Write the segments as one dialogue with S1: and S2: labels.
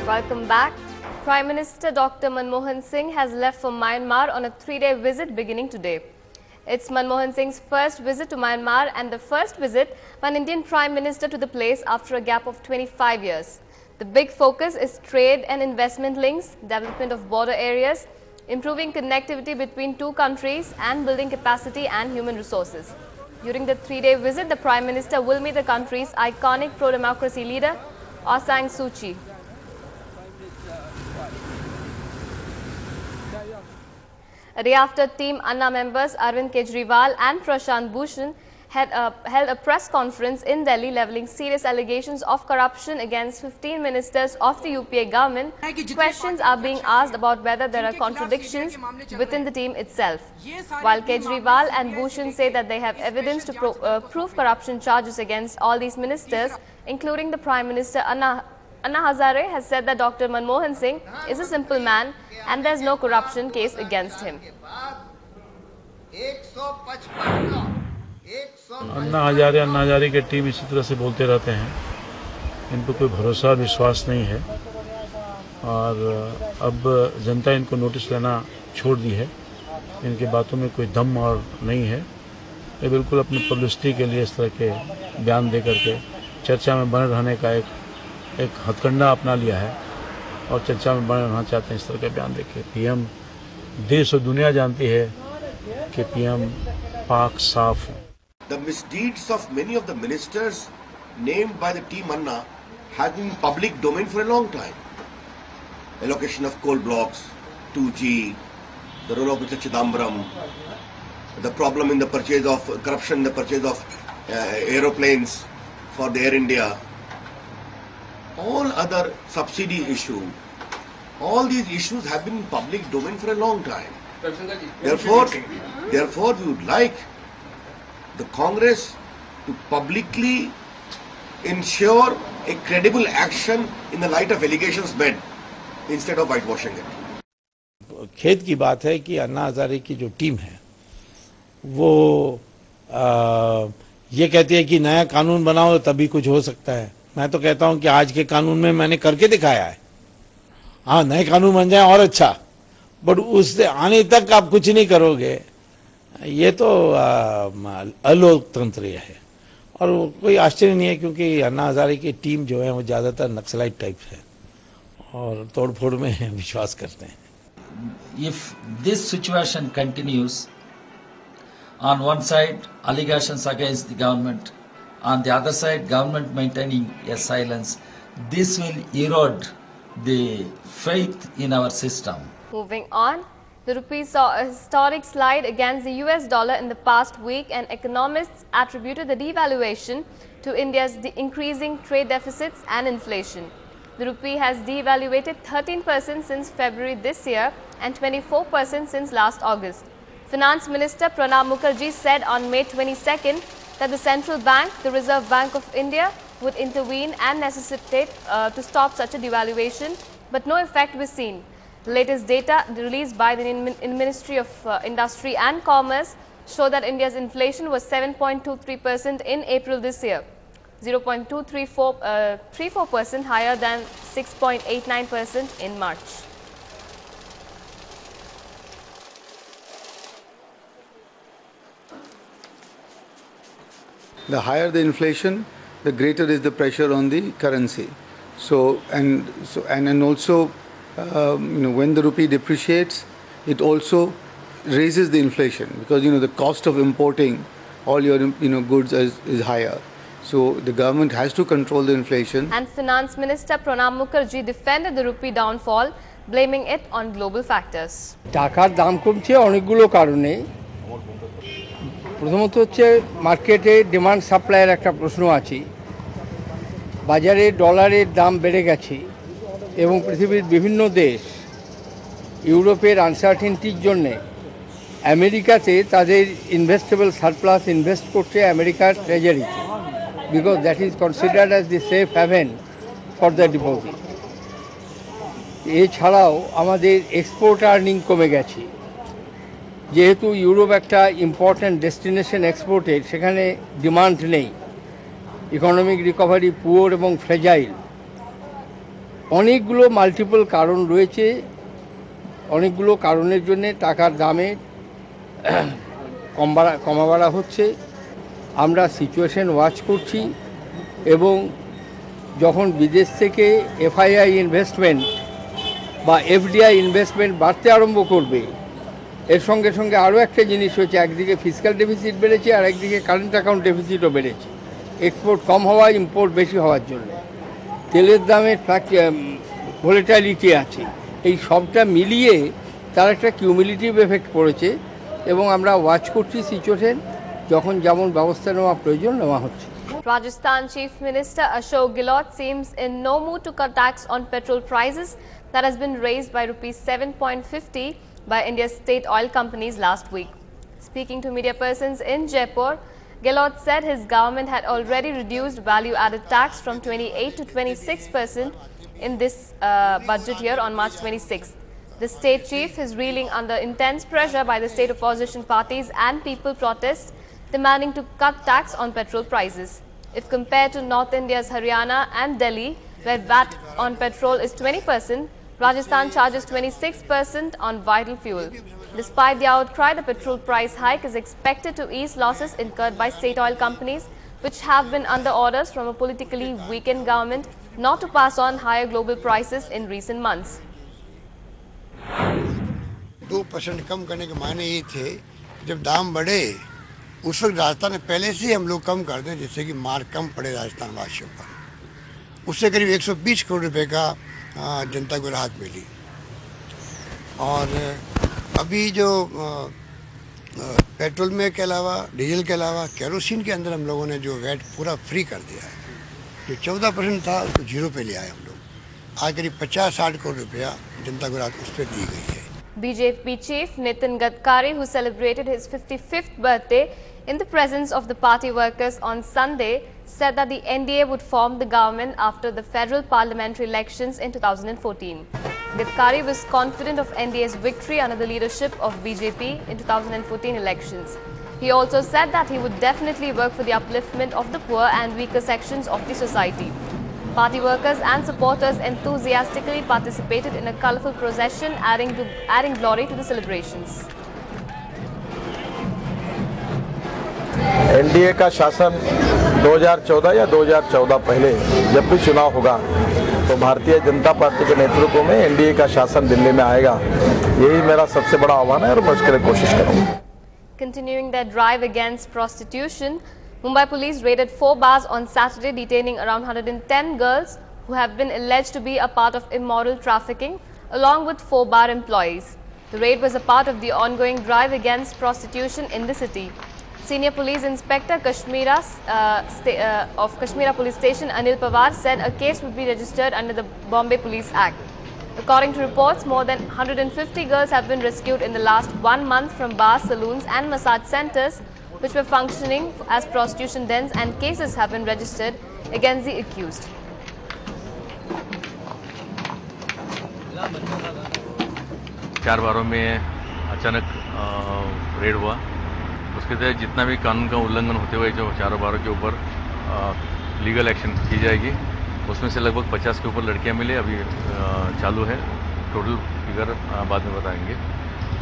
S1: Welcome back. Prime Minister Dr. Manmohan Singh has left for Myanmar on a 3-day visit beginning today. It's Manmohan Singh's first visit to Myanmar and the first visit by an Indian Prime Minister to the place after a gap of 25 years. The big focus is trade and investment links, development of border areas, improving connectivity between two countries and building capacity and human resources. During the 3-day visit, the Prime Minister will meet the country's iconic pro-democracy leader, Aung San Suu Kyi. A day after Team Anna members Arvind Kejriwal and Prashant Bhushan held a press conference in Delhi levelling serious allegations of corruption against 15 ministers of the UPA government, questions are being asked about whether there are contradictions within the team itself. While Kejriwal and Bhushan say that they have evidence to prove corruption charges against all these ministers, including the Prime Minister Anna Hazare has said that Dr. Manmohan Singh is a simple man and there is no corruption case against him.
S2: Anna Hazare के team इसी तरह से बोलते रहते हैं, इन पर कोई भरोसा विश्वास नहीं है और अब जनता इनको नोटिस लेना छोड़ दी है। इनकी बातों में कोई दम और नहीं है। ये बिल्कुल अपनी पब्लिसिटी के लिए इस तरह के बयान दे करके चर्चा में बने रहने का एक हथकंडा अपना लिया है और चर्चा में बने रहना चाहते हैं। इस तरह के बयान देके पीएम, देश और दुनिया जानती है कि पीएम पाक साफ है।
S3: The misdeeds of many of the ministers named by the Team Anna have been in public domain for a long time. Allocation of coal blocks, 2G, the role of Mr. Chidambaram, the problem in the purchase of corruption, the purchase of aeroplanes for the Air India, all other subsidy issue, all these issues have been in public domain for a long time. Therefore we would like the Congress to publicly ensure a credible action in the light of allegations made instead of whitewashing it.
S4: खेद की बात है कि अन्ना हजारे की जो team है वो ये कहती है कि नया कानून बनाओ तभी कुछ हो सकता है। मैं तो कहता हूं कि आज के कानून में मैंने करके दिखाया है। हाँ, नए कानून बन जाए और अच्छा, बट उससे आने तक आप कुछ नहीं करोगे, ये तो अलोकतंत्र है। और कोई आश्चर्य नहीं है क्योंकि अन्ना हजारे की टीम जो है वो ज़्यादातर नक्सलाइट टाइप है और तोड़फोड़ में विश्वास करते हैं।
S5: If this situation continues, on one side allegations against the government, on the other side government maintaining a silence, this will erode the faith in our system.
S1: Moving on, the rupee saw a historic slide against the US dollar in the past week, and economists attributed the devaluation to India's increasing trade deficits and inflation. The rupee has devaluated 13% since February this year and 24% since last August. Finance Minister Pranab Mukherjee said on May 22nd that the central bank, the Reserve Bank of India, would intervene and necessitate to stop such a devaluation, but no effect was seen. The latest data released by the Ministry of Industry and Commerce show that India's inflation was 7.23% in April this year, 0.234% higher than 6.89% in March.
S6: The higher the inflation, the greater is the pressure on the currency. And also, when the rupee depreciates, it also raises the inflation because the cost of importing all your goods is higher. So the government has to control the inflation.
S1: And Finance Minister Pranab Mukherjee defended the rupee downfall, blaming it on global factors.
S7: টাকার দাম কমছে অনেকগুলো কারণে। প্রথমত হচ্ছে মার্কেটে demand সাপ্লাইয়ের একটা প্রশ্ন আছে। বাজারে ডলারের দাম বেড়ে গেছে এবং পৃথিবীর বিভিন্ন দেশ ইউরোপের আনসার্টেনিটির জন্য আমেরিকাতে তাদের ইনভেস্টেবল সারপ্লাস ইনভেস্ট করছে আমেরিকার ট্রেজারিতে, because that is considered as the safe haven for the deposit. এছাড়াও আমাদের এক্সপোর্ট আর্নিং কমে গেছে, যেহেতু ইউরোপ একটা ইম্পর্ট্যান্ট ডেস্টিনেশন এক্সপোর্টের, সেখানে ডিমান্ড নেই, ইকোনমিক রিকভারি পুয়ার এবং ফ্রেজাইল। অনেকগুলো মাল্টিপল কারণ রয়েছে, অনেকগুলো কারণের জন্য টাকার দামে কমা বাড়া হচ্ছে। আমরা সিচুয়েশন ওয়াচ করছি এবং যখন বিদেশ থেকে এফআইআই ইনভেস্টমেন্ট বা এফডিআই ইনভেস্টমেন্ট বাড়তে আরম্ভ করবে, এর সঙ্গে সঙ্গে আরও একটা জিনিস হয়েছে, একদিকে ফিসক্যাল ডেফিসিট বেড়েছে আর একদিকে কারেন্ট অ্যাকাউন্ট ডেফিসিটও বেড়েছে, এক্সপোর্ট কম হওয়া ইম্পোর্ট বেশি হওয়ার জন্য। তেলের দামের ভোলেটাইলিটি আছে, এই সবটা মিলিয়ে তার একটা কিউমুলেটিভ এফেক্ট পড়েছে এবং আমরা ওয়াচ করছি সিচুয়েশন, যখন যেমন ব্যবস্থা নেওয়া প্রয়োজন নেওয়া হচ্ছে।
S1: Rajasthan Chief Minister Ashok Gehlot seems in no mood to cut tax on petrol prices that has been raised by rupees 7.50 by India's state oil companies last week. Speaking to media persons in Jaipur, Gehlot said his government had already reduced value-added tax from 28 to 26% in this budget year on March 26th. The state chief is reeling under intense pressure by the state opposition parties and people protests demanding to cut tax on petrol prices. If compared to North India's Haryana and Delhi, where VAT on petrol is 20%, Rajasthan charges 26% on vital fuel. Despite the outcry, the petrol price hike is expected to ease losses incurred by state oil companies, which have been under orders from a politically weakened government not to pass on higher global prices in recent months.
S8: 2% कम करने के मायने ये थे, जब दाम बढ़े उस वक्त राजस्थान में पहले से हम लोग कम कर दें जिससे कि मार कम पड़े राजस्थान वासियों पर। उससे करीब 120 करोड़ रुपए का जनता को राहत मिली। और अभी जो पेट्रोल में के अलावा डीजल के अलावा केरोसिन के अंदर हम लोगों ने जो वैट पूरा फ्री कर दिया है, जो 14% था उसको 0 पे ले आए हम लोग। आज करीब 50-60 करोड़ रुपया जनता को राहत उस पर दी गई है।
S1: BJP chief Nitin Gadkari, who celebrated his 55th birthday in the presence of the party workers on Sunday, said that the NDA would form the government after the federal parliamentary elections in 2014. Gadkari was confident of NDA's victory under the leadership of BJP in 2014 elections. He also said that he would definitely work for the upliftment of the poor and weaker sections of the society. Party workers and supporters enthusiastically participated in a colourful procession, adding glory to the celebrations.
S9: NDA का शासन 2014 या 2014 पहले जब भी चुनाव होगा तो Bharatiya Janata party के नेतृत्व में एनडीए का शासन दिल्ली में आएगा, यही मेरा सबसे बड़ा आह्वान है और मैं उसके लिए कोशिश करूंगा।
S1: Continuing their drive against prostitution, Mumbai police raided 4 bars on Saturday, detaining around 110 girls who have been alleged to be a part of immoral trafficking, along with 4 bar employees. The raid was a part of the ongoing drive against prostitution in the city. Senior Police Inspector of Kashmira Police Station Anil Pawar said a case would be registered under the Bombay Police Act. According to reports, more than 150 girls have been rescued in the last 1 month from bars, saloons and massage centers which were functioning as prostitution dens, and cases have been registered against the accused.
S10: चार बारों में अचानक red हुआ, उसके तहत जितना भी कानून का उल्लंघन होते हुए जो चारों बारों के ऊपर लीगल एक्शन की जाएगी। उसमें से लगभग 50 के ऊपर लड़कियां मिले, अभी चालू है, टोटल फिगर बाद में बताएंगे।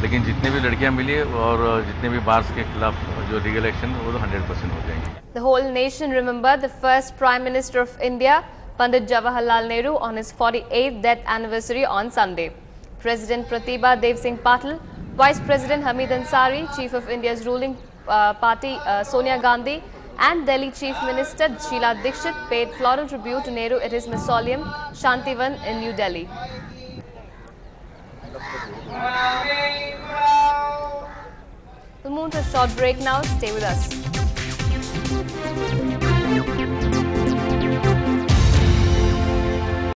S10: लेकिन जितने भी लड़कियां मिली और जितने भी बार्स के खिलाफ जो लीगल एक्शन वो तो 100% हो जाएंगे।
S1: The whole nation remembered the first Prime Minister of India, Pandit Jawaharlal Nehru, on his 48th death anniversary on Sunday. President Pratibha Dev Singh Patil, Vice President Hamid Ansari, Chief of India's ruling party Sonia Gandhi, and Delhi Chief Minister Sheila Dikshit paid floral tribute to Nehru at his mausoleum, Shantivan in New Delhi. We'll move to a short break now. Stay with us.